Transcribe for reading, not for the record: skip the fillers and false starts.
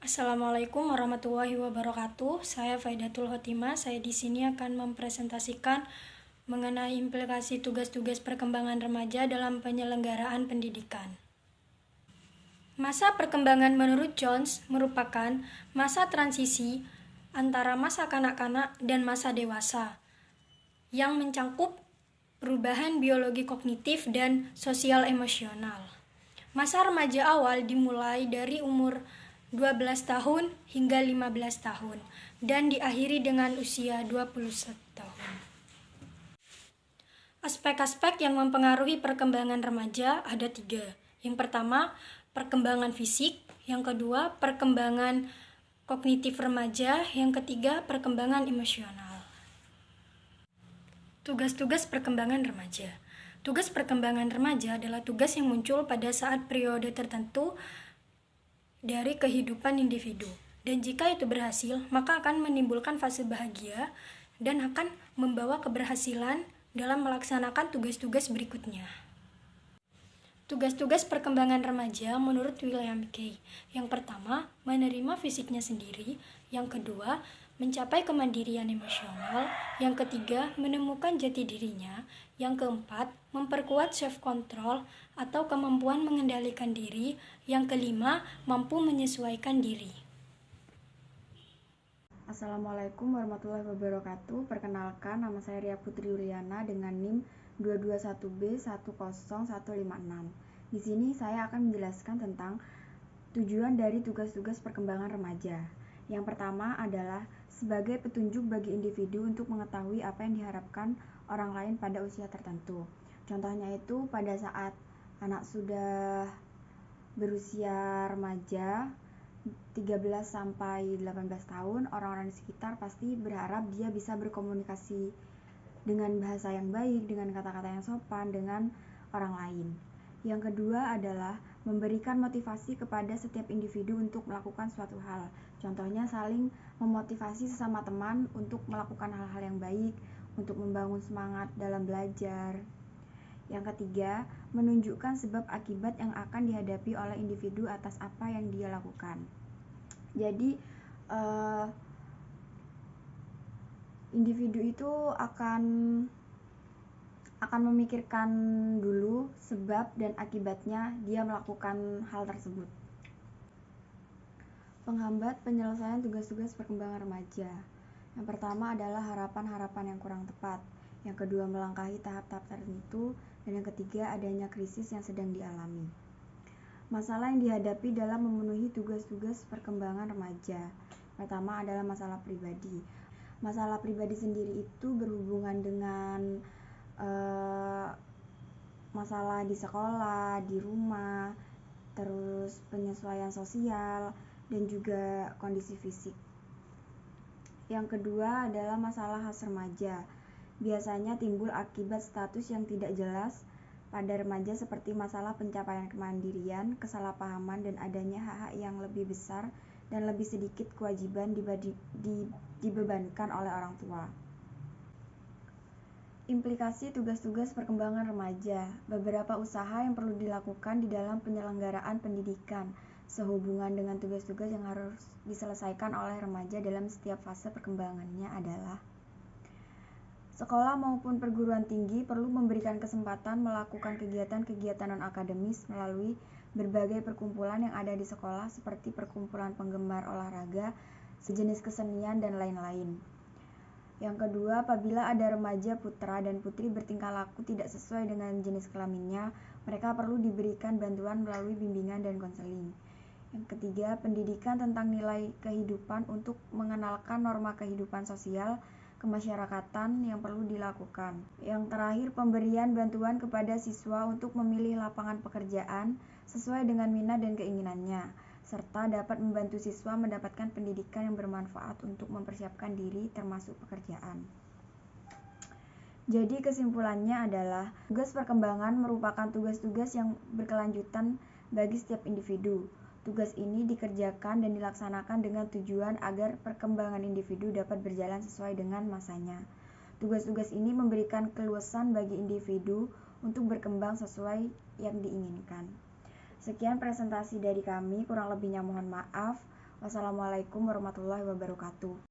Assalamualaikum warahmatullahi wabarakatuh. Saya Faidatul Khotimah. Saya di sini akan mempresentasikan mengenai implikasi tugas-tugas perkembangan remaja dalam penyelenggaraan pendidikan. Masa perkembangan menurut Jones merupakan masa transisi antara masa kanak-kanak dan masa dewasa yang mencakup perubahan biologi kognitif dan sosial emosional. Masa remaja awal dimulai dari umur 12 tahun hingga 15 tahun dan diakhiri dengan usia 21 tahun. Aspek-aspek yang mempengaruhi perkembangan remaja ada 3. Yang pertama, perkembangan fisik. Yang kedua, perkembangan kognitif remaja. Yang ketiga, perkembangan emosional. Tugas-tugas perkembangan remaja. Tugas perkembangan remaja adalah tugas yang muncul pada saat periode tertentu dari kehidupan individu. Dan jika itu berhasil, maka akan menimbulkan fase bahagia dan akan membawa keberhasilan dalam melaksanakan tugas-tugas berikutnya. Tugas-tugas perkembangan remaja menurut William Kay. Yang pertama, menerima fisiknya sendiri. Yang kedua, mencapai kemandirian emosional. Yang ketiga, menemukan jati dirinya. Yang keempat, memperkuat self-control atau kemampuan mengendalikan diri. Yang kelima, mampu menyesuaikan diri. Assalamualaikum warahmatullahi wabarakatuh. Perkenalkan, nama saya Ria Putri Yuliana dengan NIM 221B10156. Di sini saya akan menjelaskan tentang tujuan dari tugas-tugas perkembangan remaja. Yang pertama adalah sebagai petunjuk bagi individu untuk mengetahui apa yang diharapkan orang lain pada usia tertentu. Contohnya itu pada saat anak sudah berusia remaja 13 sampai 18 tahun, orang-orang di sekitar pasti berharap dia bisa berkomunikasi dengan bahasa yang baik, dengan kata-kata yang sopan dengan orang lain. Yang kedua adalah memberikan motivasi kepada setiap individu untuk melakukan suatu hal. Contohnya saling memotivasi sesama teman untuk melakukan hal-hal yang baik, untuk membangun semangat dalam belajar. Yang ketiga, menunjukkan sebab akibat yang akan dihadapi oleh individu atas apa yang dia lakukan. Jadi, individu itu akan memikirkan dulu sebab dan akibatnya dia melakukan hal tersebut. Penghambat penyelesaian tugas-tugas perkembangan remaja. Yang pertama adalah harapan-harapan yang kurang tepat. Yang kedua, melangkahi tahap-tahap tertentu. Dan yang ketiga, adanya krisis yang sedang dialami. Masalah yang dihadapi dalam memenuhi tugas-tugas perkembangan remaja. Pertama adalah masalah pribadi. Masalah pribadi sendiri itu berhubungan dengan masalah di sekolah, di rumah, terus penyesuaian sosial, dan juga kondisi fisik. Yang kedua adalah masalah khas remaja. Biasanya timbul akibat status yang tidak jelas pada remaja seperti masalah pencapaian kemandirian, kesalahpahaman, dan adanya hak-hak yang lebih besar dan lebih sedikit kewajiban dibebankan oleh orang tua. Implikasi tugas-tugas perkembangan remaja. Beberapa usaha yang perlu dilakukan di dalam penyelenggaraan pendidikan sehubungan dengan tugas-tugas yang harus diselesaikan oleh remaja dalam setiap fase perkembangannya adalah: sekolah maupun perguruan tinggi perlu memberikan kesempatan melakukan kegiatan-kegiatan non-akademis melalui berbagai perkumpulan yang ada di sekolah seperti perkumpulan penggemar olahraga, sejenis kesenian, dan lain-lain. Yang kedua, apabila ada remaja putra dan putri bertingkah laku tidak sesuai dengan jenis kelaminnya, mereka perlu diberikan bantuan melalui bimbingan dan konseling. Yang ketiga, pendidikan tentang nilai kehidupan untuk mengenalkan norma kehidupan sosial kemasyarakatan yang perlu dilakukan. Yang terakhir, pemberian bantuan kepada siswa untuk memilih lapangan pekerjaan sesuai dengan minat dan keinginannya, serta dapat membantu siswa mendapatkan pendidikan yang bermanfaat untuk mempersiapkan diri termasuk pekerjaan. Jadi kesimpulannya adalah tugas perkembangan merupakan tugas-tugas yang berkelanjutan bagi setiap individu. Tugas ini dikerjakan dan dilaksanakan dengan tujuan agar perkembangan individu dapat berjalan sesuai dengan masanya. Tugas-tugas ini memberikan keluasan bagi individu untuk berkembang sesuai yang diinginkan. Sekian presentasi dari kami, kurang lebihnya mohon maaf. Wassalamualaikum warahmatullahi wabarakatuh.